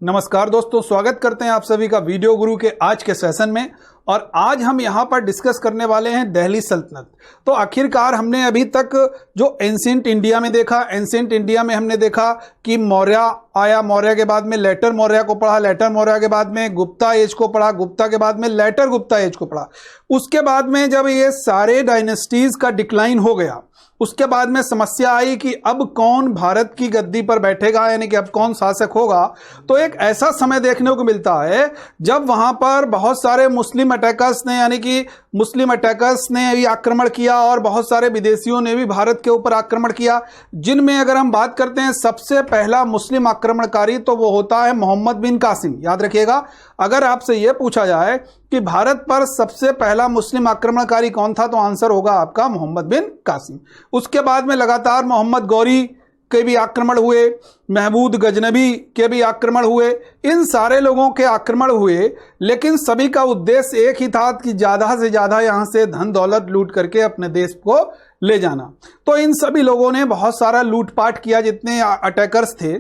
नमस्कार दोस्तों, स्वागत करते हैं आप सभी का वीडियो गुरु के आज के सेशन में। और आज हम यहां पर डिस्कस करने वाले हैं दिल्ली सल्तनत। तो आखिरकार हमने अभी तक जो एंशिएंट इंडिया में देखा, एंशिएंट इंडिया में हमने देखा कि मौर्य आया, मौर्य के बाद में लेटर मौर्य को पढ़ा, लेटर मौर्य के बाद में गुप्ता एज को पढ़ा, गुप्ता के बाद में लेटर गुप्ता एज को पढ़ा। उसके बाद में जब ये सारे डायनेस्टीज का डिक्लाइन हो गया, उसके बाद में समस्या आई कि अब कौन भारत की गद्दी पर बैठेगा, यानी कि अब कौन शासक होगा। तो एक ऐसा समय देखने को मिलता है जब वहां पर बहुत सारे मुस्लिम अटैकर्स ने, यानी कि मुस्लिम अटैकर्स ने भी आक्रमण किया और बहुत सारे विदेशियों ने भी भारत के ऊपर आक्रमण किया। जिनमें अगर हम बात करते हैं सबसे पहला मुस्लिम आक्रमणकारी तो वो होता है मोहम्मद बिन कासिम। याद रखिएगा, अगर आपसे यह पूछा जाए कि भारत पर सबसे पहला मुस्लिम आक्रमणकारी कौन था तो आंसर होगा आपका मोहम्मद बिन कासिम। उसके बाद में लगातार मोहम्मद गौरी के भी आक्रमण हुए, महमूद गजनबी के भी आक्रमण हुए, इन सारे लोगों के आक्रमण हुए, लेकिन सभी का उद्देश्य एक ही था कि ज्यादा से ज्यादा यहां से धन दौलत लूट करके अपने देश को ले जाना। तो इन सभी लोगों ने बहुत सारा लूटपाट किया। जितने अटैकर्स थे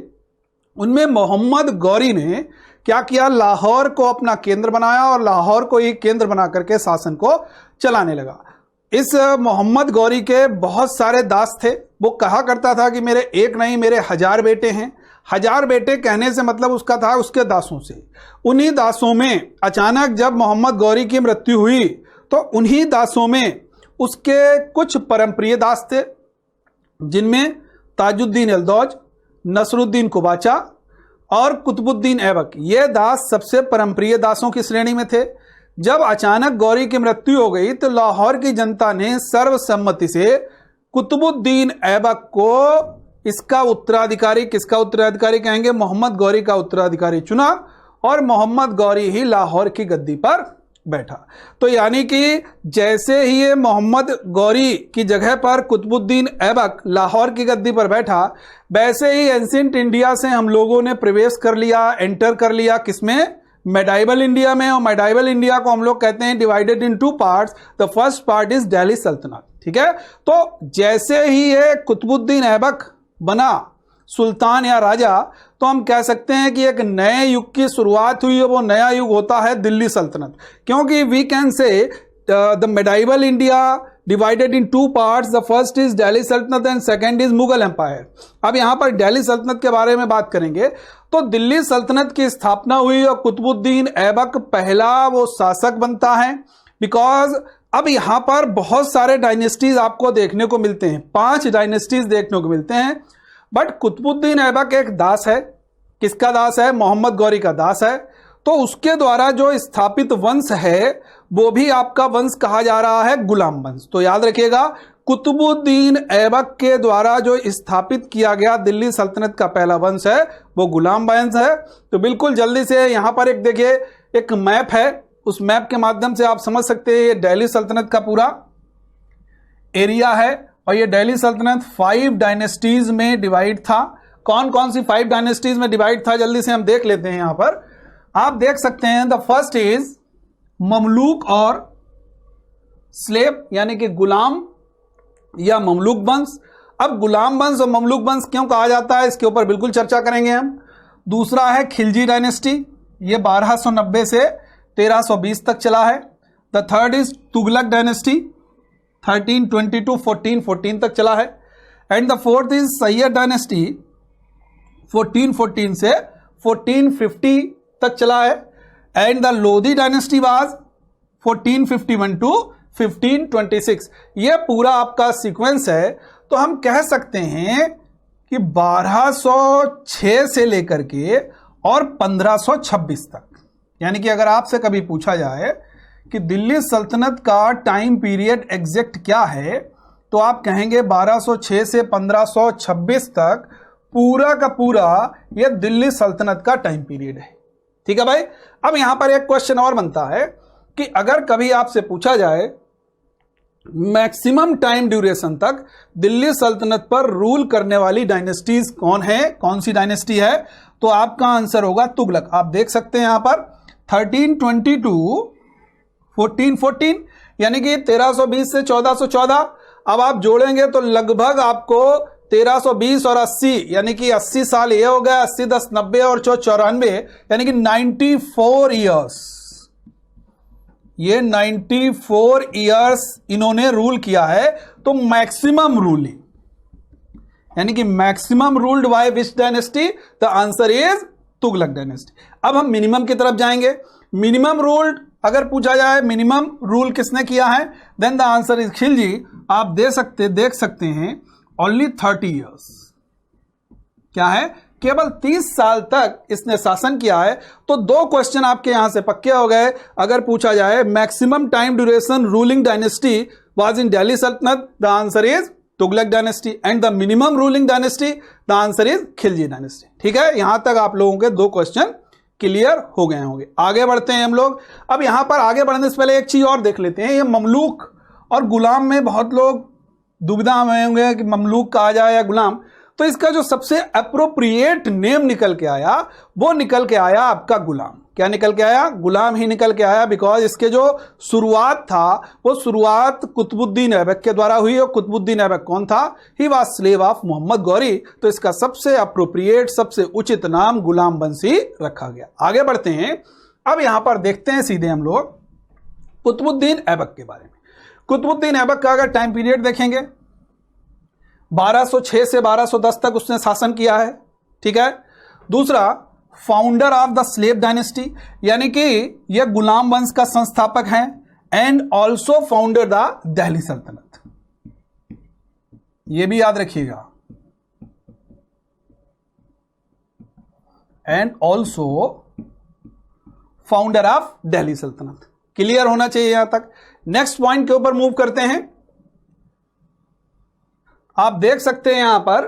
उनमें मोहम्मद गौरी ने क्या किया, लाहौर को अपना केंद्र बनाया और लाहौर को ही केंद्र बना करके शासन को चलाने लगा। इस मोहम्मद गौरी के बहुत सारे दास थे। वो कहा करता था कि मेरे एक नहीं मेरे 1000 बेटे हैं। 1000 बेटे कहने से मतलब उसका था उसके दासों से। उन्हीं दासों में अचानक जब मोहम्मद गौरी की मृत्यु हुई तो उन्हीं दासों में उसके कुछ परमप्रिय दास थे, जिनमें ताजुद्दीन यलदौज, नसरुद्दीन कुबाचा और कुतुबुद्दीन ऐबक, ये दास सबसे परमप्रिय दासों की श्रेणी में थे। जब अचानक गौरी की मृत्यु हो गई तो लाहौर की जनता ने सर्वसम्मति से कुतुबुद्दीन ऐबक को इसका उत्तराधिकारी, किसका उत्तराधिकारी कहेंगे, मोहम्मद गौरी का उत्तराधिकारी चुना और मोहम्मद गौरी ही लाहौर की गद्दी पर बैठा। तो यानी कि जैसे ही ये मोहम्मद गौरी की जगह पर कुतुबुद्दीन ऐबक लाहौर की गद्दी पर बैठा, वैसे ही एंशिएंट इंडिया से हम लोगों ने प्रवेश कर लिया, एंटर कर लिया किसमें, मेडाइवल इंडिया में। और मेडाइवल इंडिया को हम लोग कहते हैं divided in 2 parts. The first part is Delhi सल्तनत। ठीक है, तो जैसे ही ये कुतुबुद्दीन ऐबक बना सुल्तान या राजा, तो हम कह सकते हैं कि एक नए युग की शुरुआत हुई है। वो नया युग होता है दिल्ली सल्तनत, क्योंकि we can say the medieval India divided in 2 parts. The first is Delhi सल्तनत and second is Mughal empire. अब यहां पर दिल्ली सल्तनत के बारे में बात करेंगे तो दिल्ली सल्तनत की स्थापना हुई और कुतुबुद्दीन ऐबक पहला वो शासक बनता है। बिकॉज अब यहां पर बहुत सारे डायनेस्टीज आपको देखने को मिलते हैं, 5 डायनेस्टीज देखने को मिलते हैं, बट कुतुबुद्दीन ऐबक एक दास है। किसका दास है, मोहम्मद गौरी का दास है। तो उसके द्वारा जो स्थापित वंश है वो भी आपका वंश कहा जा रहा है गुलाम वंश। तो याद रखिएगा, कुतुबुद्दीन ऐबक के द्वारा जो स्थापित किया गया दिल्ली सल्तनत का पहला वंश है वो गुलाम वंश है। तो बिल्कुल जल्दी से यहां पर एक देखिए, एक मैप है, उस मैप के माध्यम से आप समझ सकते हैं ये दिल्ली सल्तनत का पूरा एरिया है। और ये दिल्ली सल्तनत 5 डायनेस्टीज में डिवाइड था। कौन कौन सी 5 डायनेस्टीज में डिवाइड था, जल्दी से हम देख लेते हैं। यहां पर आप देख सकते हैं, द फर्स्ट इज ममलूक और स्लेव, यानी कि गुलाम या ममलूक वंश। अब गुलाम वंश और ममलूक वंश क्यों कहा जाता है, इसके ऊपर बिल्कुल चर्चा करेंगे हम। दूसरा है खिलजी डायनेस्टी, ये 1290 से 1320 तक चला है। The third is Tughlaq dynasty, 1322 1414 तक चला है। And the fourth is Sayyid dynasty, 1414 से 1450 तक चला है। And the Lodhi dynasty was 1451 to 1526। ये पूरा आपका सीक्वेंस है। तो हम कह सकते हैं कि 1206 से लेकर के और 1526 तक, यानी कि अगर आपसे कभी पूछा जाए कि दिल्ली सल्तनत का टाइम पीरियड एग्जैक्ट क्या है, तो आप कहेंगे 1206 से 1526 तक पूरा का पूरा यह दिल्ली सल्तनत का टाइम पीरियड है। ठीक है भाई। अब यहां पर एक क्वेश्चन और बनता है कि अगर कभी आपसे पूछा जाए मैक्सिमम टाइम ड्यूरेशन तक दिल्ली सल्तनत पर रूल करने वाली डायनेस्टीज कौन है, कौन सी डायनेस्टी है, तो आपका आंसर होगा तुगलक। आप देख सकते हैं यहां पर 1322 1414, यानी कि 1320 से 1414। अब आप जोड़ेंगे तो लगभग आपको 1320 और 80 यानी कि 80 साल ये हो गया, 80 10 90 और 94 यानी कि 94 ईयर्स। ये 94 ईयर्स इन्होंने रूल किया है। तो मैक्सिमम रूलिंग यानी कि maximum ruled by which dynasty? The answer is Tughlaq dynasty. अब हम मिनिमम की तरफ जाएंगे। मिनिमम रूल्ड अगर पूछा जाए मिनिमम रूल किसने किया है, then the answer is Khilji. आप देख सकते हैं ओनली 30 ईयर्स। क्या है? केवल 30 साल तक इसने शासन किया है। तो दो क्वेश्चन आपके यहां से पक्के हो गए। अगर पूछा जाए maximum time duration ruling dynasty was in Delhi सल्तनत, the answer is Tughlaq dynasty. And the minimum ruling dynasty, the answer is Khilji dynasty. ठीक है, यहां तक आप लोगों के दो क्वेश्चन क्लियर हो गए होंगे। आगे बढ़ते हैं हम लोग। अब यहां पर आगे बढ़ने से पहले एक चीज और देख लेते हैं। ये ममलूक और गुलाम में बहुत लोग दुविधा में होंगे कि ममलूक कहा जाए या गुलाम। तो इसका जो सबसे अप्रोप्रिएट नेम निकल के आया वो निकल के आया आपका गुलाम। क्या निकल के आया? गुलाम ही निकल के आया। बिकॉज इसके जो शुरुआत था वो शुरुआत कुतुबुद्दीन ऐबक के द्वारा हुई। और कुतुबुद्दीन ऐबक कौन था? He was slave of Mohammad Ghori. तो इसका सबसे अप्रोप्रिएट सबसे उचित नाम गुलाम बंसी रखा गया। आगे बढ़ते हैं। अब यहां पर देखते हैं सीधे हम लोग कुतुबुद्दीन ऐबक के बारे में। कुतुबुद्दीन ऐबक का अगर टाइम पीरियड देखेंगे 1206 से 1210 तक उसने शासन किया है। ठीक है। दूसरा, founder of the slave dynasty यानी कि यह गुलाम वंश का संस्थापक है। And also founder the Delhi सल्तनत। यह भी याद रखिएगा। And also founder of Delhi सल्तनत। क्लियर होना चाहिए यहां तक। नेक्स्ट पॉइंट के ऊपर मूव करते हैं। आप देख सकते हैं यहां पर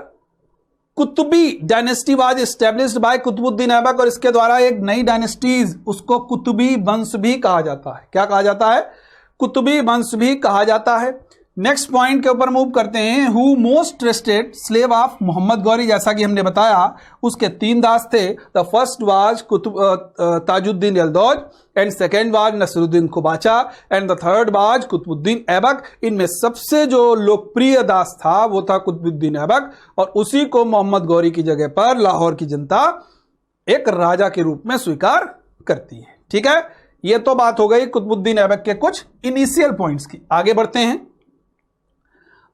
Qutbi dynasty was established by Qutbuddin Aibak. और इसके द्वारा एक नई डायनेस्टीज, उसको कुतुबी वंश भी कहा जाता है। क्या कहा जाता है? कुतुबी वंश भी कहा जाता है। नेक्स्ट पॉइंट के ऊपर मूव करते हैं। Who most trusted slave of Mohammad Ghori. जैसा कि हमने बताया उसके 3 दास थे। The first was Tajuddin Yaldoz and second was Nasiruddin Qubacha and the third was Qutbuddin Aibak. इनमें सबसे जो लोकप्रिय दास था वो था कुतुबुद्दीन ऐबक। और उसी को मोहम्मद गौरी की जगह पर लाहौर की जनता एक राजा के रूप में स्वीकार करती है। ठीक है, यह तो बात हो गई कुतुबुद्दीन ऐबक के कुछ इनिशियल पॉइंट्स की। आगे बढ़ते हैं।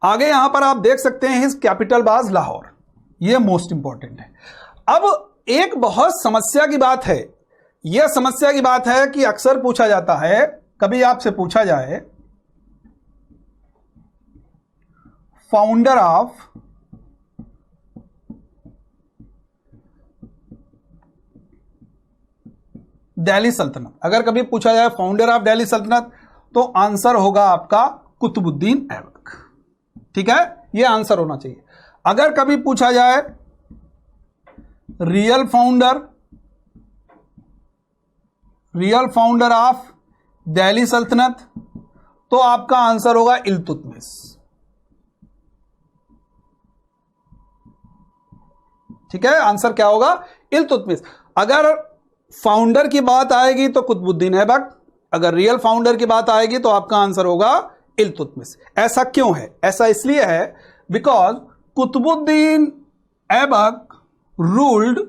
आगे यहां पर आप देख सकते हैं हिज कैपिटल वाज लाहौर। यह मोस्ट इंपॉर्टेंट है। अब एक बहुत समस्या की बात है। यह समस्या की बात है कि अक्सर पूछा जाता है, कभी आपसे पूछा जाए फाउंडर ऑफ दिल्ली सल्तनत। अगर कभी पूछा जाए फाउंडर ऑफ दिल्ली सल्तनत तो आंसर होगा आपका कुतुबुद्दीन ऐबक। ठीक है, यह आंसर होना चाहिए। अगर कभी पूछा जाए रियल फाउंडर ऑफ दिल्ली सल्तनत तो आपका आंसर होगा इल्तुतमिश। ठीक है, आंसर क्या होगा? इल्तुतमिश। अगर फाउंडर की बात आएगी तो कुतुबुद्दीन ऐबक, अगर रियल फाउंडर की बात आएगी तो आपका आंसर होगा इल्तुतमिश। ऐसा क्यों है? ऐसा इसलिए है because Qutbuddin Aibak ruled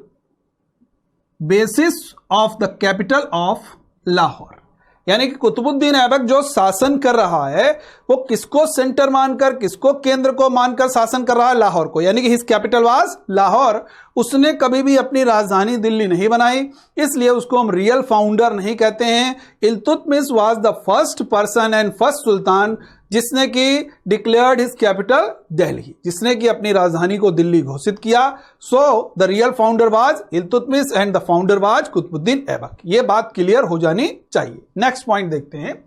basis of the capital of Lahore. यानी कि कुतुबुद्दीन ऐबक जो शासन कर रहा है वो किसको सेंटर मानकर, किसको केंद्र को मानकर शासन कर रहा है? लाहौर को। यानी कि हिज कैपिटल वाज लाहौर। उसने कभी भी अपनी राजधानी दिल्ली नहीं बनाई, इसलिए उसको हम रियल फाउंडर नहीं कहते हैं। Iltutmish was the first person and first sultan जिसने की डिक्लेयर्ड हिज कैपिटल दिल्ली, जिसने की अपनी राजधानी को दिल्ली घोषित किया। So the real founder was Iltutmish and the founder was Qutbuddin Aibak. ये बात क्लियर हो जानी चाहिए। नेक्स्ट पॉइंट देखते हैं।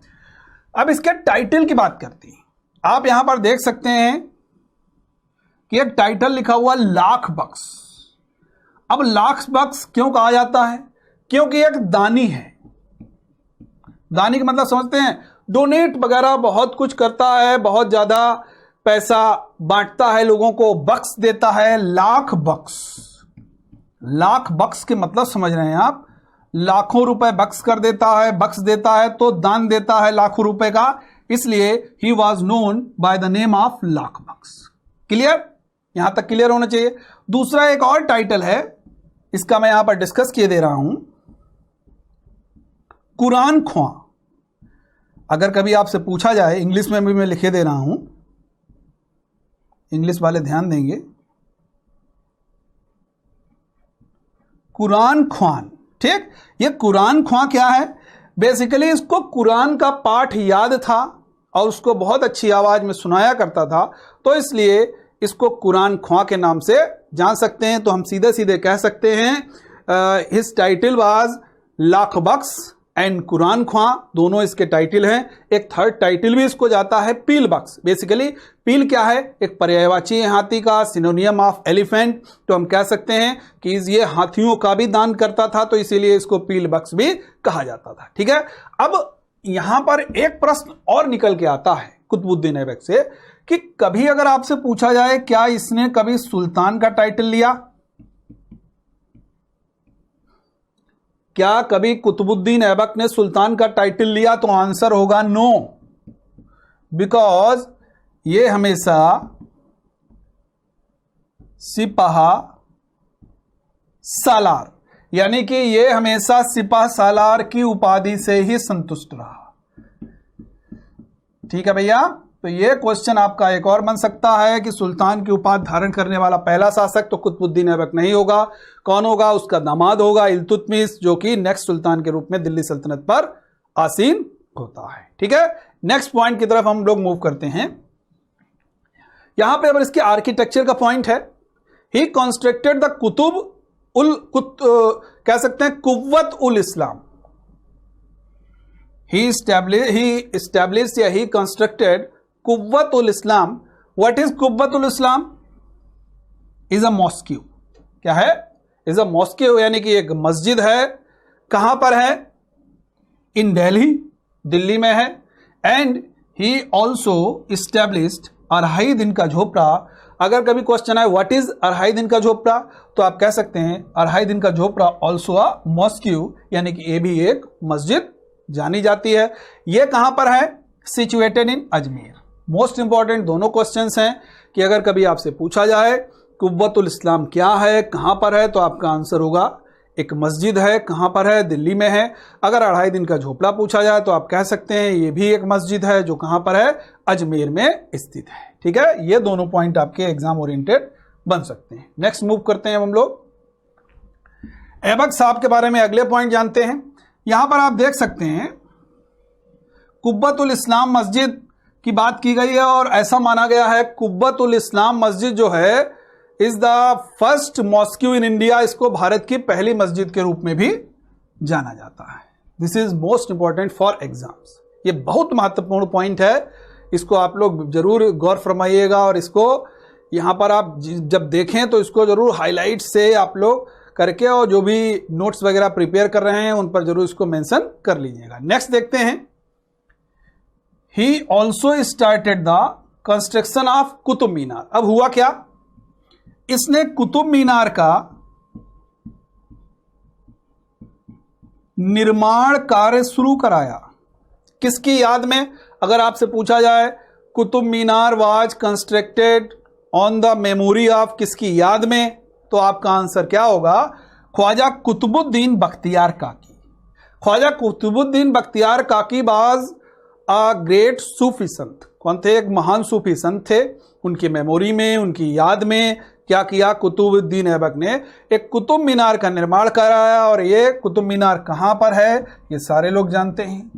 अब इसके टाइटल की बात करते हैं। आप यहां पर देख सकते हैं कि एक टाइटल लिखा हुआ लाख बख्श। अब लाख बख्श क्यों कहा जाता है? क्योंकि एक दानी है। दानी का मतलब समझते हैं? डोनेट वगैरह बहुत कुछ करता है, बहुत ज्यादा पैसा बांटता है, लोगों को बख्श देता है। लाख बख्श, लाख बख्श के मतलब समझ रहे हैं आप? लाखों रुपए बख्श कर देता है, बख्श देता है तो दान देता है लाखों रुपए का। इसलिए he was known by the name of lakh Bakhsh. Clear? यहां तक क्लियर होना चाहिए। दूसरा एक और टाइटल है, इसका मैं यहां पर डिस्कस किए दे रहा हूं, कुरान ख्वां। अगर कभी आपसे पूछा जाए, इंग्लिश में भी मैं लिखे दे रहा हूं, इंग्लिश वाले ध्यान देंगे, कुरान ख्वान। ठीक, ये कुरान ख्वां क्या है? बेसिकली इसको कुरान का पाठ याद था और उसको बहुत अच्छी आवाज में सुनाया करता था, तो इसलिए इसको कुरान ख्वां के नाम से जान सकते हैं। तो हम सीधे सीधे कह सकते हैं his title was Lakh Bakhsh and Quran Khwan, दोनों इसके टाइटल हैं। एक थर्ड टाइटल भी इसको जाता है, पील बख्श। बेसिकली पील क्या है? एक पर्यायवाची है हाथी का, सिनोनियम ऑफ एलिफेंट। तो हम कह सकते हैं कि ये हाथियों का भी दान करता था, तो इसीलिए इसको पील बख्श भी कहा जाता था। ठीक है, अब यहां पर एक प्रश्न और निकल के आता है कुतुबुद्दीन ऐबक से कि कभी अगर आपसे पूछा जाए क्या इसने कभी सुल्तान का टाइटल लिया? क्या कभी कुतुबुद्दीन ऐबक ने सुल्तान का टाइटल लिया? तो आंसर होगा नो, बिकॉज ये हमेशा सिपाहा सालार, यानी कि ये हमेशा सिपाह सालार की उपाधि से ही संतुष्ट रहा। ठीक है भैया, तो ये क्वेश्चन आपका एक और बन सकता है कि सुल्तान की उपाधि धारण करने वाला पहला शासक तो कुतुबुद्दीन ऐबक नहीं होगा। कौन होगा? उसका दामाद होगा इल्तुतमिश, जो कि नेक्स्ट सुल्तान के रूप में दिल्ली सल्तनत पर आसीन होता है। ठीक है, नेक्स्ट पॉइंट की तरफ हम लोग मूव करते हैं। यहां पे अब इसके आर्किटेक्चर का पॉइंट है, ही कंस्ट्रक्टेड द कह सकते हैं कुव्वत उल इस्लाम। ही established या he constructed Quwwat ul Islam. What is Quwwat ul Islam? Is a mosque. क्या है? इज अ मॉस्क्यू, यानी कि एक मस्जिद है। कहां पर है? इन दिल्ली, दिल्ली में है। एंड ही ऑल्सो इस्टेब्लिश्ड अढ़ाई दिन का झोपड़ा। अगर कभी क्वेश्चन आए व्हाट इज अढ़ाई दिन का झोपड़ा, तो आप कह सकते हैं अढ़ाई दिन का झोपड़ा ऑल्सो अ मॉस्क्यू, यानी कि ये भी एक मस्जिद जानी जाती है। यह कहां पर है? Situated in Ajmer. Most important दोनों क्वेश्चंस हैं कि अगर कभी आपसे पूछा जाए कुव्वतुल इस्लाम क्या है, कहां पर है, तो आपका आंसर होगा एक मस्जिद है। कहां पर है? दिल्ली में है। अगर अढ़ाई दिन का झोपड़ा पूछा जाए तो आप कह सकते हैं ये भी एक मस्जिद है, जो कहां पर है? अजमेर में स्थित है। ठीक है, ये दोनों पॉइंट आपके एग्जाम ओरिएंटेड बन सकते हैं। नेक्स्ट मूव करते हैं हम लोग ऐबक साहब के बारे में, अगले पॉइंट जानते हैं। यहां पर आप देख सकते हैं कुव्वतुल इस्लाम मस्जिद की बात की गई है और ऐसा माना गया है कुव्वतुल इस्लाम मस्जिद जो है is the first mosque in India. इसको भारत की पहली मस्जिद के रूप में भी जाना जाता है। This is most important for exams. ये बहुत महत्वपूर्ण पॉइंट है, इसको आप लोग जरूर गौर फरमाइएगा और इसको यहां पर आप जब देखें तो इसको जरूर हाईलाइट से आप लोग करके और जो भी नोट्स वगैरह प्रिपेयर कर रहे हैं उन पर जरूर इसको मेंशन कर लीजिएगा। नेक्स्ट देखते हैं, he also started the construction of Qutub Minar. अब हुआ क्या? इसने कुतुब मीनार का निर्माण कार्य शुरू कराया। किसकी याद में? अगर आपसे पूछा जाए Qutub Minar was constructed on the memory of, किसकी याद में, तो आपका आंसर क्या होगा? ख्वाजा कुतुबुद्दीन बख्तियार काकी। ख्वाजा कुतुबुद्दीन बख्तियार काकी बाज अ ग्रेट सूफी संत। कौन थे? एक महान सूफी संत थे। उनकी मेमोरी में, उनकी याद में क्या किया? कुतुबुद्दीन ऐबक ने एक कुतुब मीनार का निर्माण कराया। और ये कुतुब मीनार कहां पर है ये सारे लोग जानते हैं।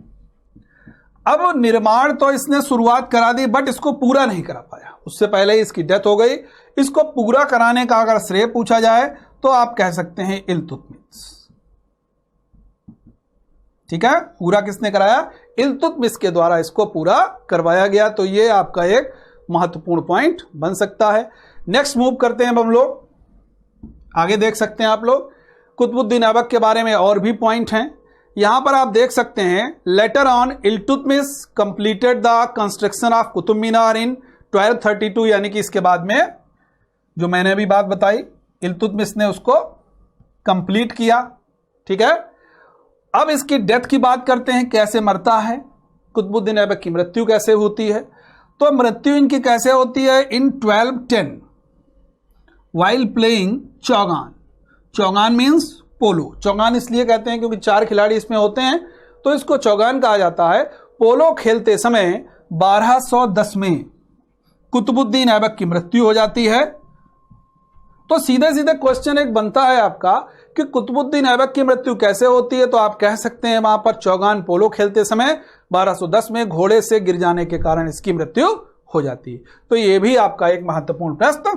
अब निर्माण तो इसने शुरुआत करा दी, बट इसको पूरा नहीं करा पाया। उससे पहले ही इसकी डेथ हो गई। इसको पूरा कराने का अगर श्रेय पूछा जाए तो आप कह सकते हैं इल्तुतमिश। ठीक है, पूरा किसने कराया? इल्तुतमिश के द्वारा इसको पूरा करवाया गया। तो ये आपका एक महत्वपूर्ण पॉइंट बन सकता है। नेक्स्ट मूव करते हैं हम लोग, आगे देख सकते हैं आप लोग कुतुबुद्दीन ऐबक के बारे में और भी पॉइंट हैं। यहां पर आप देख सकते हैं later on Iltutmish completed the construction of Qutub Minar in 1232, यानी कि इसके बाद में जो मैंने अभी बात बताई इल्तुतमिश ने उसको कंप्लीट किया। ठीक है, अब इसकी डेथ की बात करते हैं, कैसे मरता है कुतुबुद्दीन ऐबक की मृत्यु कैसे होती है। तो मृत्यु इनकी कैसे होती है? In 1210 while playing chaugan. Chaugan means polo. Chaugan इसलिए कहते हैं क्योंकि 4 खिलाड़ी इसमें होते हैं, तो इसको चौगान कहा जाता है। पोलो खेलते समय 1210 में कुतुबुद्दीन ऐबक की मृत्यु हो जाती है। तो सीधे सीधे क्वेश्चन एक बनता है आपका कि कुतुबुद्दीन ऐबक की मृत्यु कैसे होती है, तो आप कह सकते हैं वहां पर चौगान पोलो खेलते समय 1210 में घोड़े से गिर जाने के कारण इसकी मृत्यु हो जाती है। तो यह भी आपका एक महत्वपूर्ण प्रश्न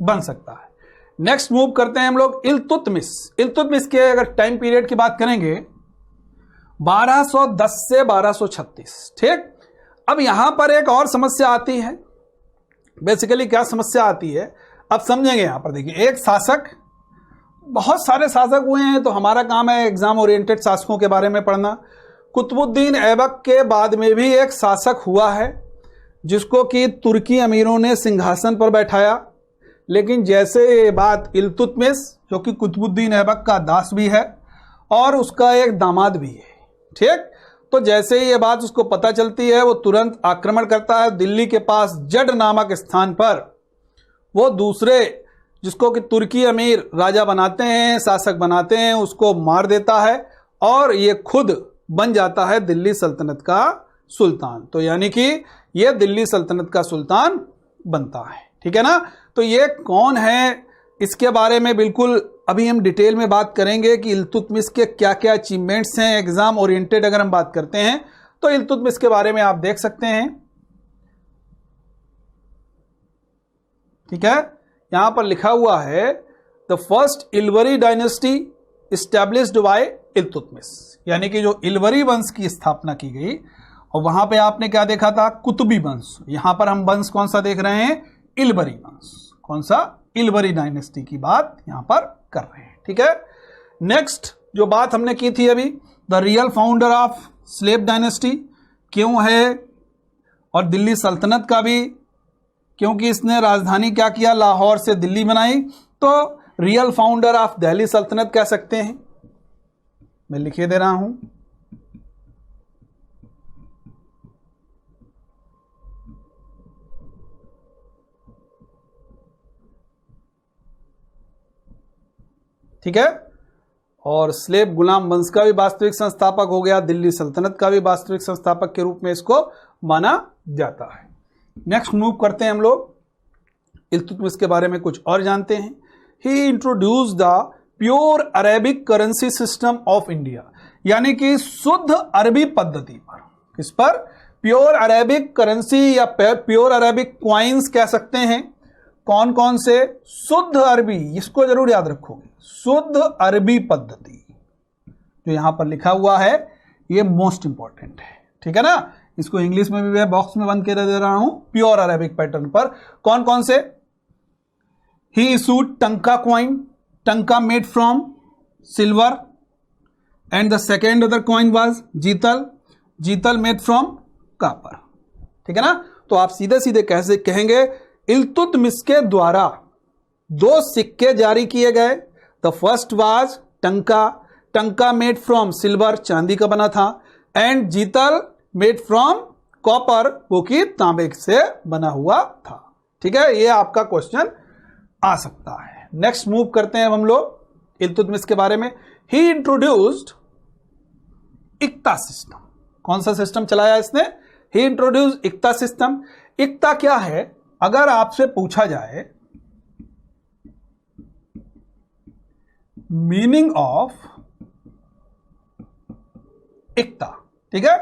बन सकता है। नेक्स्ट मूव करते हैं हम लोग इल्तुतमिश। इल्तुतमिश के अगर टाइम पीरियड की बात करेंगे 1210 से 1236, ठीक। अब यहां पर एक और समस्या आती है। बेसिकली क्या समस्या आती है अब समझेंगे। यहां पर देखिए, एक शासक, बहुत सारे शासक हुए हैं, तो हमारा काम है एग्जाम ओरिएंटेड शासकों के बारे में पढ़ना। कुतुबुद्दीन ऐबक के बाद में भी एक शासक हुआ है जिसको कि तुर्की अमीरों ने सिंहासन पर बैठाया, लेकिन जैसे ये बात इल्तुतमिश, जो कि कुतुबुद्दीन ऐबक का दास भी है और उसका एक दामाद भी है, ठीक। तो जैसे ही ये बात उसको पता चलती है, वो तुरंत आक्रमण करता है। दिल्ली के पास जड नामक स्थान पर वो दूसरे, जिसको कि तुर्की अमीर राजा बनाते हैं, शासक बनाते हैं, उसको मार देता है और ये खुद बन जाता है दिल्ली सल्तनत का सुल्तान। तो यानी कि ये दिल्ली सल्तनत का सुल्तान बनता है, ठीक है ना। तो ये कौन है, इसके बारे में बिल्कुल अभी हम डिटेल में बात करेंगे कि इल्तुतमिश के क्या क्या अचीवमेंट्स हैं। एग्जाम ओरिएंटेड अगर हम बात करते हैं तो इल्तुतमिश के बारे में आप देख सकते हैं, ठीक है। यहां पर लिखा हुआ है द फर्स्ट इलवरी डायनेस्टी एस्टैब्लिश्ड बाय इल्तुतमिश, यानी कि जो इलवरी वंश की स्थापना की गई। और वहां पे आपने क्या देखा था, कुतुबी वंश। यहां पर हम वंश कौन सा देख रहे हैं, इलवरी वंश। कौन सा, इलवरी डायनेस्टी की बात यहां पर कर रहे हैं, ठीक है। नेक्स्ट जो बात हमने की थी अभी, the real founder of slave dynasty क्यों है, और दिल्ली सल्तनत का भी, क्योंकि इसने राजधानी क्या किया, लाहौर से दिल्ली बनाई। तो रियल फाउंडर ऑफ दिल्ली सल्तनत कह सकते हैं। मैं लिखे दे रहा हूं, ठीक है। और स्लेव गुलाम वंश का भी वास्तविक संस्थापक हो गया, दिल्ली सल्तनत का भी वास्तविक संस्थापक के रूप में इसको माना जाता है। नेक्स्ट मूव करते हैं हम लोग इल्तुतमिश के बारे में कुछ और जानते हैं। He introduce the pure Arabic currency system of India, यानी कि शुद्ध अरबी पद्धति पर। किस पर, प्योर अरेबिक करेंसी या प्योर अरेबिक क्वाइंस कह सकते हैं। कौन कौन से, शुद्ध अरबी, इसको जरूर याद रखोगे, शुद्ध अरबी पद्धति जो यहां पर लिखा हुआ है ये मोस्ट इंपॉर्टेंट है, ठीक है ना। इसको इंग्लिश में भी मैं बॉक्स में बंद कर दे रहा हूं, प्योर अरेबिक पैटर्न पर। कौन कौन से, ही इशूड टंका क्वाइन, टंका made from silver, and the second other coin was जीतल, जीतल मेड फ्रॉम कॉपर, ठीक है ना। तो आप सीधे सीधे कैसे कहेंगे, इल्तुतमिश के द्वारा 2 सिक्के जारी किए गए। द फर्स्ट वाज टंका, टंका मेड फ्रॉम सिल्वर, चांदी का बना था, एंड जीतल मेड फ्रॉम कॉपर, वो कि तांबे से बना हुआ था, ठीक है। ये आपका क्वेश्चन आ सकता है। नेक्स्ट मूव करते हैं हम लोग इल्तुतमिश के बारे में। ही इंट्रोड्यूस्ड इक्ता सिस्टम। कौन सा सिस्टम चलाया इसने, ही इंट्रोड्यूस्ड इक्ता सिस्टम। इक्ता क्या है, अगर आपसे पूछा जाए मीनिंग ऑफ इक्ता, ठीक है,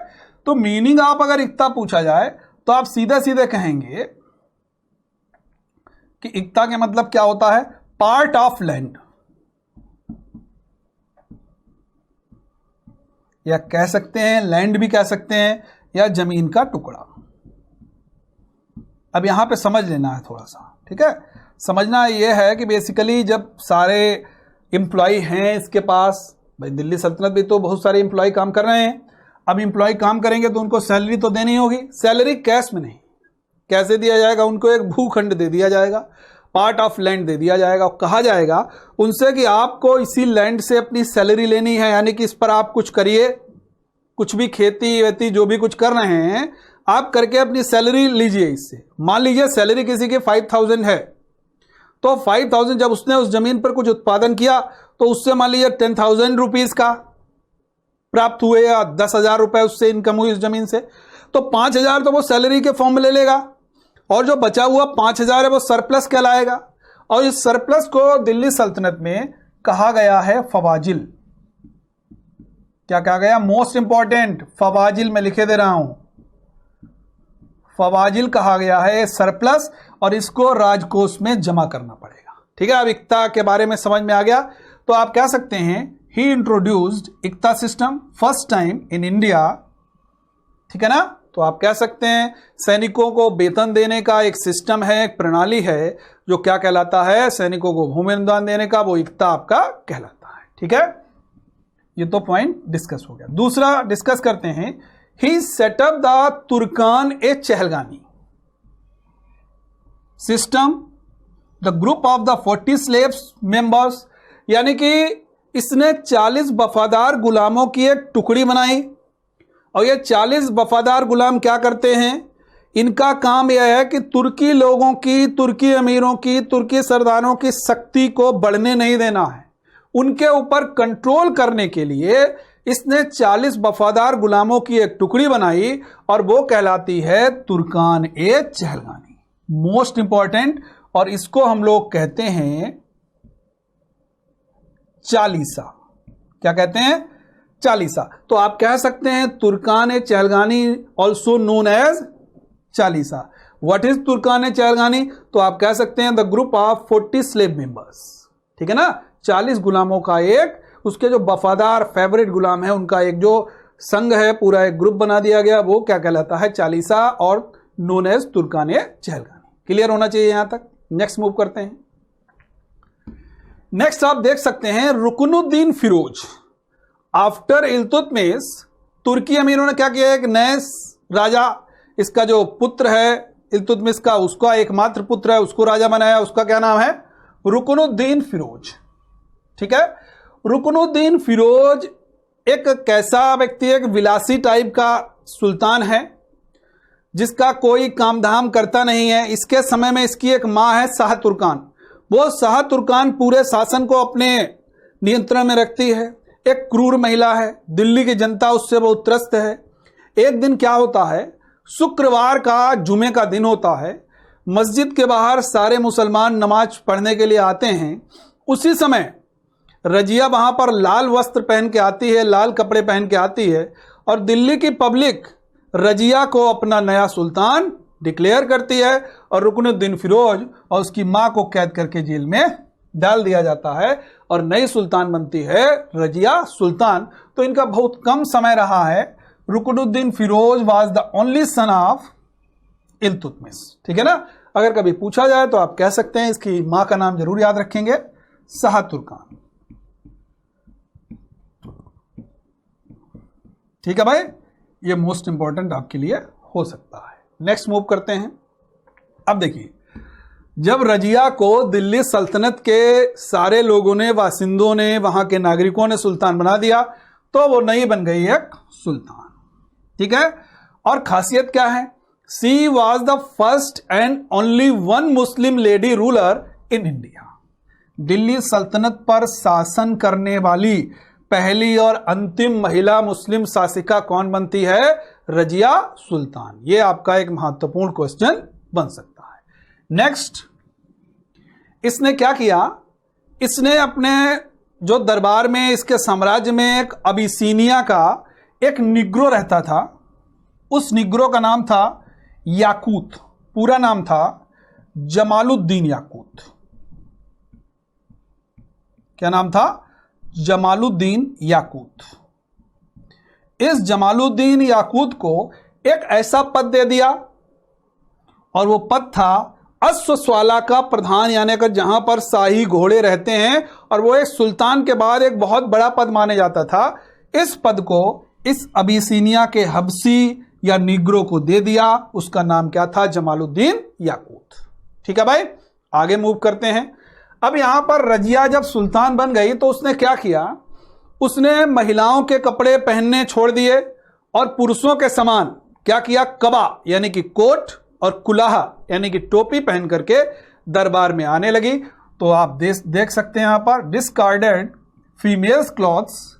तो मीनिंग आप अगर इक्ता पूछा जाए तो आप सीधे सीधे कहेंगे कि इक्ता के मतलब क्या होता है, पार्ट ऑफ लैंड, या कह सकते हैं लैंड भी कह सकते हैं, या जमीन का टुकड़ा। अब यहां पे समझ लेना है थोड़ा सा, ठीक है। समझना यह है कि बेसिकली जब सारे एम्प्लॉय हैं इसके पास, भाई दिल्ली सल्तनत भी तो बहुत सारे एम्प्लॉय काम कर रहे हैं। अब एम्प्लॉय काम करेंगे तो उनको सैलरी तो देनी होगी। सैलरी कैश में नहीं, कैसे दिया जाएगा, उनको एक भूखंड दे दिया जाएगा, पार्ट ऑफ लैंड दे दिया जाएगा। कहा जाएगा उनसे कि आपको इसी लैंड से अपनी सैलरी लेनी है, यानी कि इस पर आप कुछ करिए, कुछ भी खेती वेती जो भी कुछ कर रहे हैं आप करके अपनी सैलरी लीजिए इससे। मान लीजिए सैलरी किसी की 5000 है तो 5,000 जब उसने उस जमीन पर कुछ उत्पादन किया तो उससे मान लीजिए 10,000 रुपीज का प्राप्त हुए या 10,000 रुपए उससे इनकम हुई उस जमीन से, तो 5,000 तो वो सैलरी के फॉर्म में ले लेगा और जो बचा हुआ 5,000 है वो सरप्लस कहलाएगा। और इस सरप्लस को दिल्ली सल्तनत में कहा गया है फवाजिल। क्या कहा गया? मोस्ट इंपॉर्टेंट, फवाजिल में लिखे दे रहा हूं, फवाजिल कहा गया है सरप्लस, और इसको राजकोष में जमा करना पड़ेगा। ठीक है, अब इक्ता के बारे में समझ में आ गया। तो आप कह सकते हैं he introduced iqta system first time in India. ठीक है ना? तो आप कह सकते हैं सैनिकों को वेतन देने का एक सिस्टम है, एक प्रणाली है जो क्या कहलाता है, सैनिकों को भूमि अनुदान देने का, वो इक्ता आपका कहलाता है। ठीक है, ये तो पॉइंट डिस्कस हो गया। दूसरा डिस्कस करते हैं, he set up the Turkan e Chahalgani system, the group of the 40 slaves members, यानी कि इसने 40 वफादार गुलामों की एक टुकड़ी बनाई। और ये 40 वफादार गुलाम क्या करते हैं? इनका काम यह है कि तुर्की लोगों की, तुर्की अमीरों की, तुर्की सरदारों की शक्ति को बढ़ने नहीं देना है। उनके ऊपर कंट्रोल करने के लिए इसने 40 वफादार गुलामों की एक टुकड़ी बनाई और वो कहलाती है तुर्कान ए चहलगानी। मोस्ट इंपॉर्टेंट, और इसको हम लोग कहते हैं चालीसा। क्या कहते हैं? चालीसा। तो आप कह सकते हैं Turkan e Chahalgani also known as Chalisa. What is Turkan e Chahalgani? तो आप कह सकते हैं the group of 40 slave members. ठीक है ना? 40 गुलामों का एक, उसके जो वफादार फेवरेट गुलाम है उनका एक जो संघ है, पूरा एक ग्रुप बना दिया गया, वो क्या कहलाता है? चालीसा, और नोन एज तुर्कान ए चहलगानी। क्लियर होना चाहिए यहां तक। नेक्स्ट मूव करते हैं। नेक्स्ट आप देख सकते हैं रुकनुद्दीन फिरोज। आफ्टर इल्तुतमिश, तुर्की अमीरों ने क्या किया? एक नए राजा, इसका जो पुत्र है इल्तुतमिश का, उसका एकमात्र पुत्र है, उसको राजा बनाया। उसका क्या नाम है? रुकनुद्दीन फिरोज। ठीक है, रुकनुद्दीन फिरोज एक कैसा व्यक्ति है? एक विलासी टाइप का सुल्तान है जिसका कोई काम धाम करता नहीं है। इसके समय में इसकी एक मां है शाह तुर्कान। वो शाह तुर्कान पूरे शासन को अपने नियंत्रण में रखती है। एक क्रूर महिला है, दिल्ली की जनता उससे बहुत त्रस्त है। एक दिन क्या होता है, शुक्रवार का जुमे का दिन होता है, मस्जिद के बाहर सारे मुसलमान नमाज पढ़ने के लिए आते हैं। उसी समय रजिया वहां पर लाल वस्त्र पहन के आती है, लाल कपड़े पहन के आती है, और दिल्ली की पब्लिक रजिया को अपना नया सुल्तान डिक्लेयर करती है, और रुकनुद्दीन फिरोज और उसकी मां को कैद करके जेल में डाल दिया जाता है, और नई सुल्तान बनती है रजिया सुल्तान। तो इनका बहुत कम समय रहा है। Ruknuddin Firoz was the only son of Iltutmish. ठीक है ना? अगर कभी पूछा जाए तो आप कह सकते हैं इसकी मां का नाम जरूर याद रखेंगे, शाह तुर्कान। ठीक है भाई, ये मोस्ट इंपॉर्टेंट आपके लिए हो सकता है। नेक्स्ट मूव करते हैं। अब देखिए, जब रजिया को दिल्ली सल्तनत के सारे लोगों ने, वासिंदों ने, वहां के नागरिकों ने सुल्तान बना दिया, तो वो नई बन गई एक सुल्तान। ठीक है, और खासियत क्या है? She was the first and only one Muslim lady ruler in India. Delhi सल्तनत पर शासन करने वाली पहली और अंतिम महिला मुस्लिम शासिका कौन बनती है? रजिया सुल्तान। ये आपका एक महत्वपूर्ण क्वेश्चन बन सकता है। नेक्स्ट, इसने क्या किया? इसने अपने जो दरबार में, इसके साम्राज्य में एक अबिसीनिया का एक निग्रो रहता था। उस निग्रो का नाम था याकूत। पूरा नाम था जमालुद्दीन याकूत। क्या नाम था? जमालुद्दीन याकूत। इस जमालुद्दीन याकूत को एक ऐसा पद दे दिया, और वो पद था अश्वशाला का प्रधान, यानी कि जहां पर शाही घोड़े रहते हैं, और वो एक सुल्तान के बाद एक बहुत बड़ा पद माने जाता था। इस पद को इस अबिसीनिया के हबसी या निग्रो को दे दिया। उसका नाम क्या था? जमालुद्दीन याकूत। ठीक है भाई, आगे मूव करते हैं। अब यहां पर रजिया जब सुल्तान बन गई तो उसने क्या किया? उसने महिलाओं के कपड़े पहनने छोड़ दिए और पुरुषों के समान क्या किया? कबा यानी कि कोट और कुलाहा यानी कि टोपी पहन करके दरबार में आने लगी। तो आप देख सकते हैं यहां पर, discarded females clothes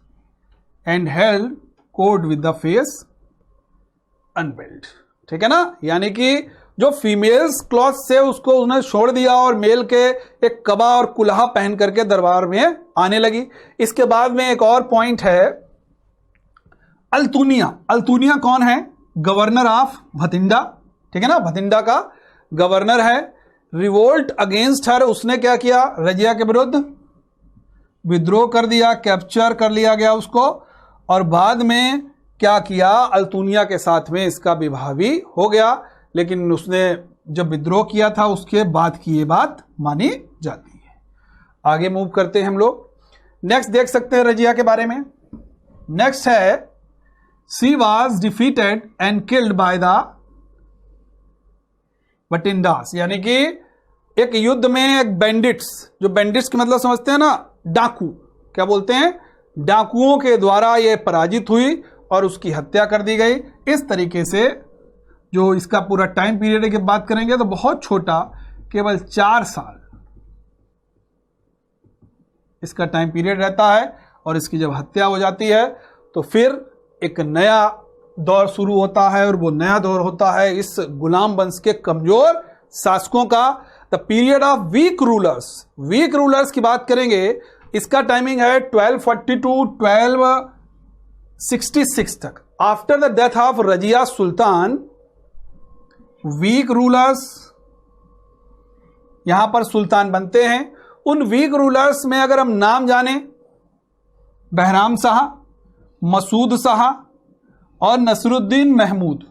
and held code with the face unveiled. ठीक है ना, यानी कि जो फीमेल्स क्लॉथ से उसको उन्हें छोड़ दिया और मेल के एक कबा और कुल्हा पहन करके दरबार में आने लगी। इसके बाद में एक और पॉइंट है, अल्तुनिया। अल्तुनिया कौन है? Governor of Bhatinda. ठीक है ना, भतिंडा का गवर्नर है। रिवोल्ट अगेंस्ट हर, उसने क्या किया? रजिया के विरुद्ध विद्रोह कर दिया, कैप्चर कर लिया गया उसको, और बाद में क्या किया? अल्तुनिया के साथ में इसका विवाह भी हो गया। लेकिन उसने जब विद्रोह किया था उसके बाद की ये बात मानी जाती है। आगे मूव करते हैं हम लोग। नेक्स्ट देख सकते हैं रजिया के बारे में। नेक्स्ट है, she was defeated and killed by the Bhatindas, यानी कि एक युद्ध में एक बैंडिट्स, जो बैंडिट्स के मतलब समझते हैं ना, डाकू, क्या बोलते हैं? डाकुओं के द्वारा ये पराजित हुई और उसकी हत्या कर दी गई। इस तरीके से जो इसका पूरा टाइम पीरियड की बात करेंगे तो बहुत छोटा, केवल 4 साल इसका टाइम पीरियड रहता है, और इसकी जब हत्या हो जाती है तो फिर एक नया दौर शुरू होता है, और वो नया दौर होता है इस गुलाम वंश के कमजोर शासकों का, the period of weak rulers. Weak rulers की बात करेंगे, इसका टाइमिंग है 1240 टू 1266 तक। After the death of Razia Sultan, weak rulers यहां पर सुल्तान बनते हैं। उन वीक रूलर्स में अगर हम नाम जाने, बहराम शाह, मसूद शाह और नसरुद्दीन महमूद,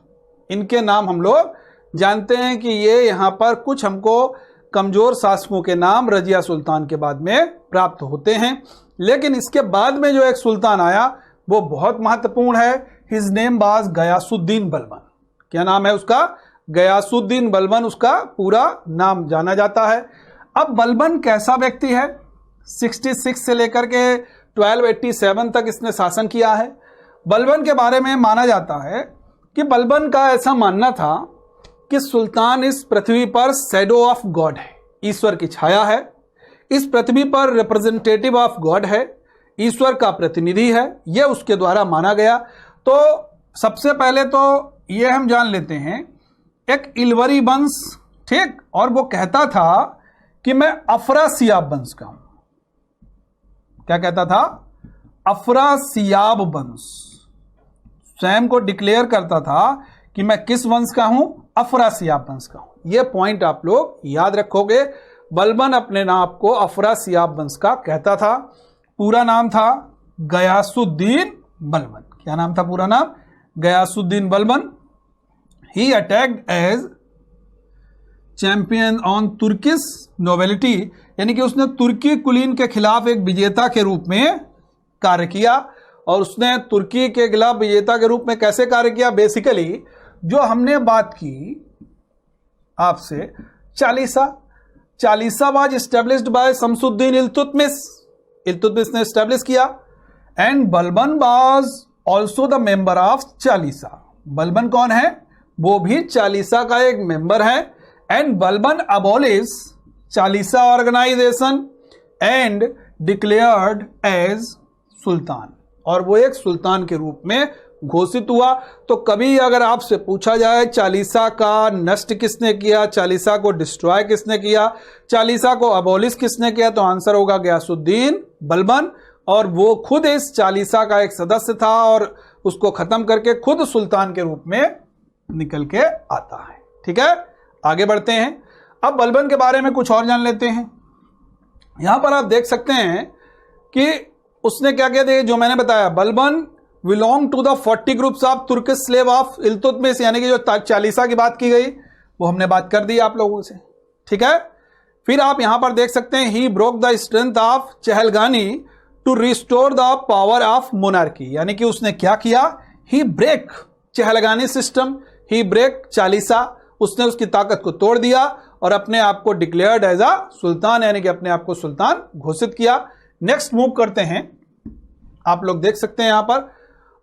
इनके नाम हम लोग जानते हैं कि ये यहां पर कुछ हमको कमजोर शासकों के नाम रजिया सुल्तान के बाद में प्राप्त होते हैं। लेकिन इसके बाद में जो एक सुल्तान आया वो बहुत महत्वपूर्ण है। His name was Ghiyasuddin Balban. क्या नाम है उसका? गयासुद्दीन बलबन उसका पूरा नाम जाना जाता है। अब बलबन कैसा व्यक्ति है? 66 से लेकर के 1287 तक इसने शासन किया है। बलबन के बारे में माना जाता है कि बलबन का ऐसा मानना था कि सुल्तान इस पृथ्वी पर शैडो ऑफ गॉड है, ईश्वर की छाया है। इस पृथ्वी पर रिप्रेजेंटेटिव ऑफ गॉड है, ईश्वर का प्रतिनिधि है, यह उसके द्वारा माना गया। तो सबसे पहले तो यह हम जान लेते हैं, एक इलवरी वंश, ठीक, और वो कहता था कि मैं अफरासियाब वंश का हूं। क्या कहता था? अफरासियाब वंश। स्वयं को डिक्लेयर करता था कि मैं किस वंश का हूं? अफरासियाब वंश का हूं। यह पॉइंट आप लोग याद रखोगे। बलबन अपने नाम को अफरासियाब वंश का कहता था। पूरा नाम था गयासुद्दीन बलबन। क्या नाम था पूरा नाम? Ghiyasuddin Balban. He attacked as champion on Turkish nobility, यानी कि उसने तुर्की कुलीन के खिलाफ एक विजेता के रूप में कार्य किया। और उसने तुर्की के खिलाफ विजेता के रूप में कैसे कार्य किया? बेसिकली जो हमने बात की आपसे, Chalisa was established by Shamsuddin Iltutmish. Iltutmish ने एस्टेब्लिश किया। And Balban was also the member of Chalisa. Balban कौन है? वो भी चालीसा का एक मेंबर है। And Balban abolish Chalisa organisation and declared as sultan, और वो एक सुल्तान के रूप में घोषित हुआ। तो कभी अगर आपसे पूछा जाए चालीसा का नष्ट किसने किया, चालीसा को डिस्ट्रॉय किसने किया, चालीसा को अबॉलिश किसने किया, तो आंसर होगा गयासुद्दीन बलबन। और वो खुद इस चालीसा का एक सदस्य था और उसको खत्म करके खुद सुल्तान के रूप में निकल के आता है। ठीक है, आगे बढ़ते हैं। अब बलबन के बारे में कुछ और जान लेते हैं। यहां पर आप देख सकते हैं कि उसने क्या किया था, जो मैंने बताया, Balban belong to the 40 groups of Turkish slave of Iltutmish, यानी कि जो चालीसा की बात की गई वो हमने बात कर दी आप लोगों से। ठीक है, फिर आप यहां पर देख सकते हैं, he broke the strength of Chahalgani to restore the power of monarchy, यानी कि उसने क्या किया? He break Chahalgani system, he break Chalisa, उसने उसकी ताकत को तोड़ दिया और अपने आप को डिक्लेयर्ड एज अ सुल्तान, यानी कि अपने आप को सुल्तान घोषित किया। नेक्स्ट मूव करते हैं। आप लोग देख सकते हैं यहां पर,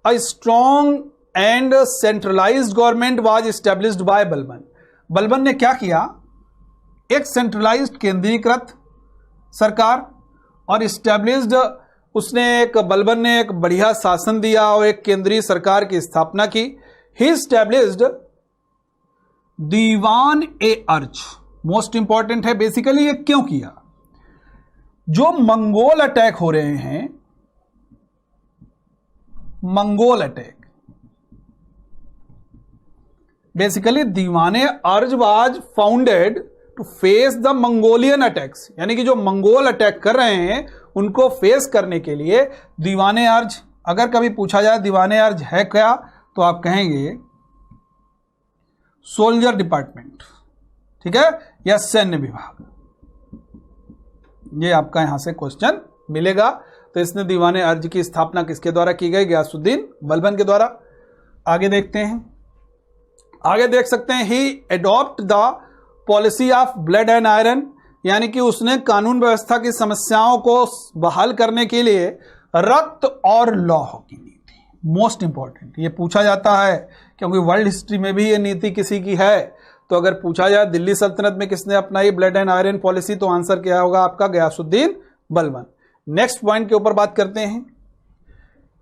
a strong and centralised government was established bye Balban. Balban ने क्या किया? एक सेंट्रलाइज्ड केंद्रीकृत सरकार, और इस्टेब्लिश्ड, उसने एक बलबन ने एक बढ़िया शासन दिया और एक केंद्रीय सरकार की स्थापना की। ही इस्टेब्लिश्ड दीवान ए अर्ज, मोस्ट इंपॉर्टेंट है। बेसिकली ये क्यों किया? जो मंगोल अटैक हो रहे हैं, Mongol attack, basically Diwane Arz was founded to face the Mongolian attacks, यानी कि जो मंगोल अटैक कर रहे हैं उनको फेस करने के लिए दीवाने अर्ज। अगर कभी पूछा जाए दीवाने अर्ज है क्या, तो आप कहेंगे सोल्जर डिपार्टमेंट, ठीक है, या सैन्य विभाग। ये आपका यहां से क्वेश्चन मिलेगा। तो इसने दीवाने अर्ज की स्थापना किसके द्वारा की गई? गयासुद्दीन बलबन के द्वारा। आगे देखते हैं, आगे देख सकते हैं, he adopt the policy of blood and iron, यानी कि उसने कानून व्यवस्था की समस्याओं को बहाल करने के लिए रक्त और लौह की नीति, मोस्ट इंपॉर्टेंट, ये पूछा जाता है क्योंकि वर्ल्ड हिस्ट्री में भी ये नीति किसी की है। तो अगर पूछा जाए दिल्ली सल्तनत में किसने अपनाई ब्लड एंड आयरन पॉलिसी, तो आंसर क्या होगा आपका? गयासुद्दीन बलबन। नेक्स्ट पॉइंट के ऊपर बात करते हैं।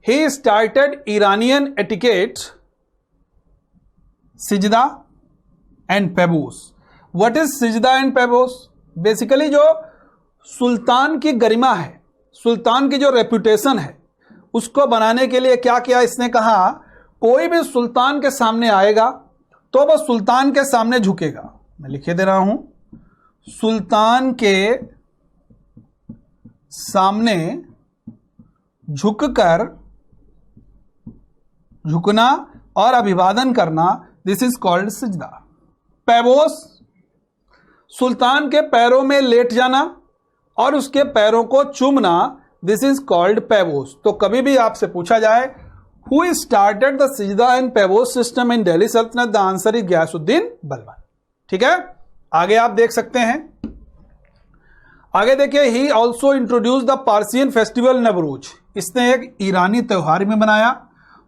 He started Iranian etiquette sijda and paibos. What is sijda and paibos? Basically जो सुल्तान की गरिमा है, सुल्तान की जो रेपुटेशन है, उसको बनाने के लिए क्या किया इसने? कहा कोई भी सुल्तान के सामने आएगा तो वह सुल्तान के सामने झुकेगा। मैं लिखे दे रहा हूं, सुल्तान के सामने झुकना और अभिवादन करना, this is called sijda. Paibos, सुल्तान के पैरों में लेट जाना और उसके पैरों को चूमना, दिस इज कॉल्ड पेबोस। तो कभी भी आपसे पूछा जाए who started the sijda and paibos system in Delhi सल्तनत, the answer is Ghiyasuddin Balban. ठीक है, आगे आप देख सकते हैं। आगे देखिए, he also introduce the Persian festival Navroz. इसने एक ईरानी त्योहार में बनाया।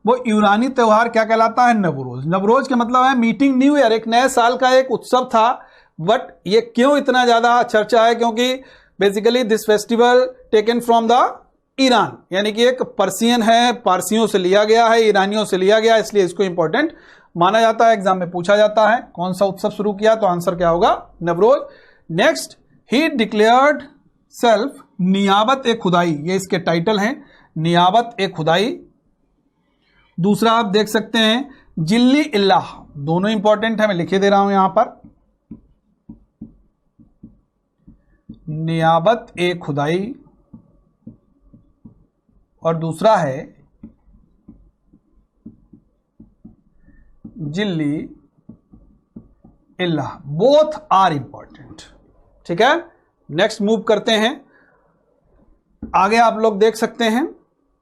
वो ईरानी त्योहार क्या कहलाता है? नवरोज। नवरोज का मतलब है मीटिंग न्यू ईयर, एक नए साल का एक उत्सव था। बट ये क्यों इतना ज्यादा चर्चा है? क्योंकि basically this festival taken from the Iran, यानी कि एक पर्सियन है, पारसियों से लिया गया है, ईरानियों से लिया गया, इसलिए इसको इंपॉर्टेंट माना जाता है। एग्जाम में पूछा जाता है कौन सा उत्सव शुरू किया, तो आंसर क्या होगा? Navroz. Next, he declared self Niyabat e Khudai, ये इसके टाइटल हैं, नियाबत ए खुदाई। दूसरा आप देख सकते हैं जिल्ली इल्लाह, दोनों इंपॉर्टेंट है, मैं लिखे दे रहा हूं यहां पर, नियाबत ए खुदाई, और दूसरा है जिल्ली इल्लाह। Both are important. ठीक है, नेक्स्ट मूव करते हैं आगे। आप लोग देख सकते हैं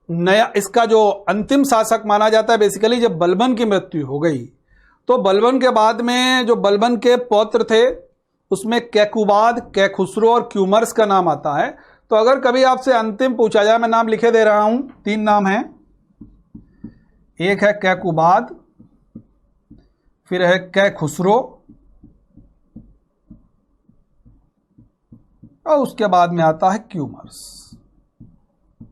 नया, इसका जो अंतिम शासक माना जाता है, बेसिकली जब बलबन की मृत्यु हो गई तो बलबन के बाद में जो बलबन के पौत्र थे उसमें कैकुबाद, कैखुसरो और क्यूमर्स का नाम आता है। तो अगर कभी आपसे अंतिम पूछा जाए, मैं नाम लिखे दे रहा हूं, 3 नाम हैं, एक है कैकुबाद, फिर है कैखुसरो, और उसके बाद में आता है क्यूमर्स।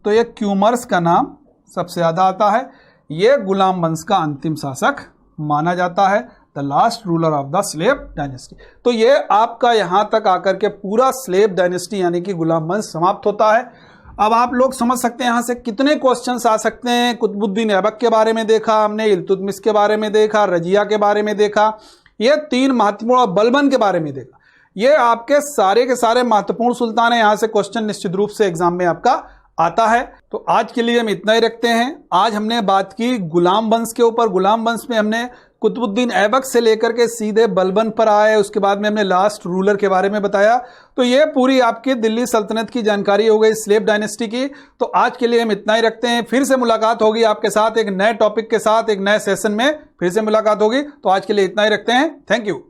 तो ये क्यूमर्स का नाम सबसे ज्यादा आता है। ये गुलाम वंश का अंतिम शासक माना जाता है, the last ruler of the slave dynasty. तो ये आपका यहां तक आकर के पूरा स्लेव डायनेस्टी यानी कि गुलाम वंश समाप्त होता है। अब आप लोग समझ सकते हैं यहां से कितने क्वेश्चंस आ सकते हैं। कुतुबुद्दीन ऐबक के बारे में देखा हमने, इल्तुतमिश के बारे में देखा, रजिया के बारे में देखा, ये 3 महत्वपूर्ण, और बलबन के बारे में देखा। ये आपके सारे के सारे महत्वपूर्ण सुल्तान है। यहां से क्वेश्चन निश्चित रूप से एग्जाम में आपका आता है। तो आज के लिए हम इतना ही रखते हैं। आज हमने बात की गुलाम वंश के ऊपर। गुलाम वंश में हमने कुतुबुद्दीन ऐबक से लेकर के सीधे बलबन पर आए, उसके बाद में हमने लास्ट रूलर के बारे में बताया। तो ये पूरी आपकी दिल्ली सल्तनत की जानकारी हो गई, स्लेव डायनेस्टी की। तो आज के लिए हम इतना ही रखते हैं। फिर से मुलाकात होगी आपके साथ एक नए टॉपिक के साथ, एक नए सेशन में फिर से मुलाकात होगी। तो आज के लिए इतना ही रखते हैं। Thank you.